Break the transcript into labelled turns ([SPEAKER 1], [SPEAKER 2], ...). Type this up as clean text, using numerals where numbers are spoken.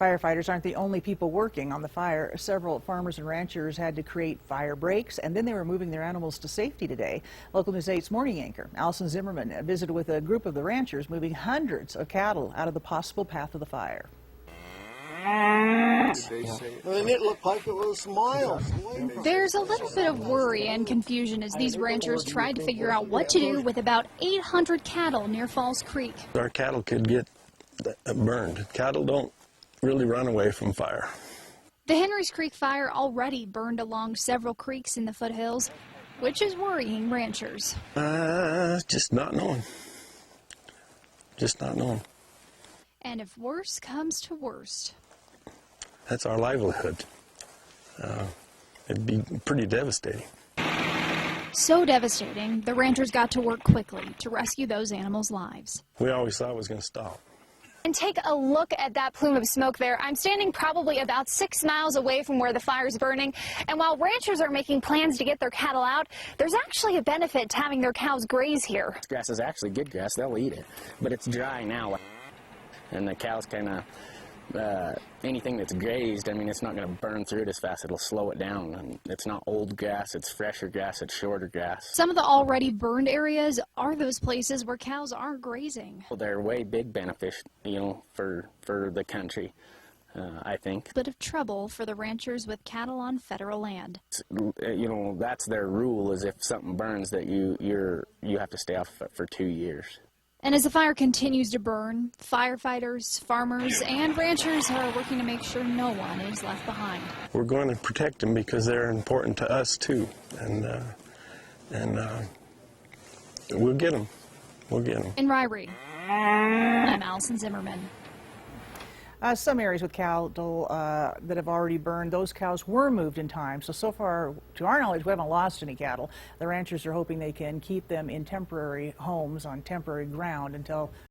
[SPEAKER 1] Firefighters aren't the only people working on the fire. Several farmers and ranchers had to create fire breaks, and then they were moving their animals to safety today. Local News 8's morning anchor, Allison Zimmerman, visited with a group of the ranchers moving hundreds of cattle out of the possible path of the fire.
[SPEAKER 2] And it looked like it was miles away.
[SPEAKER 3] There's a little bit of worry and confusion as these ranchers tried to figure out what to do with about 800 cattle near Falls Creek.
[SPEAKER 4] Our cattle could get burned. Cattle don't really run away from fire.
[SPEAKER 3] The Henry's Creek fire already burned along several creeks in the foothills, which is worrying ranchers.
[SPEAKER 4] Just not knowing. Just not knowing.
[SPEAKER 3] And if worse comes to worst,
[SPEAKER 4] that's our livelihood. It'd be pretty devastating.
[SPEAKER 3] So devastating, the ranchers got to work quickly to rescue those animals' lives.
[SPEAKER 4] We always thought it was going to stop.
[SPEAKER 5] And take a look at that plume of smoke there. I'm standing probably about 6 miles away from where the fire's burning. And while ranchers are making plans to get their cattle out, there's actually a benefit to having their cows graze here.
[SPEAKER 6] This grass is actually good grass. They'll eat it. But it's dry now. And the cows kind of, anything that's grazed, I mean, it's not going to burn through it as fast. It'll slow it down. And it's not old grass. It's fresher grass. It's shorter grass.
[SPEAKER 3] Some of the already burned areas are those places where cows aren't grazing.
[SPEAKER 6] Well, they're way big benefits, for the country, I think.
[SPEAKER 3] Bit of trouble for the ranchers with cattle on federal land.
[SPEAKER 6] That's their rule, is if something burns that you have to stay off for 2 years.
[SPEAKER 3] And as the fire continues to burn, firefighters, farmers, and ranchers are working to make sure no one is left behind.
[SPEAKER 4] We're going to protect them because they're important to us too, and we'll get them. We'll get them.
[SPEAKER 3] In Ryrie, I'm Allison Zimmerman.
[SPEAKER 1] Some areas with cattle that have already burned, those cows were moved in time. So far, to our knowledge, we haven't lost any cattle. The ranchers are hoping they can keep them in temporary homes on temporary ground until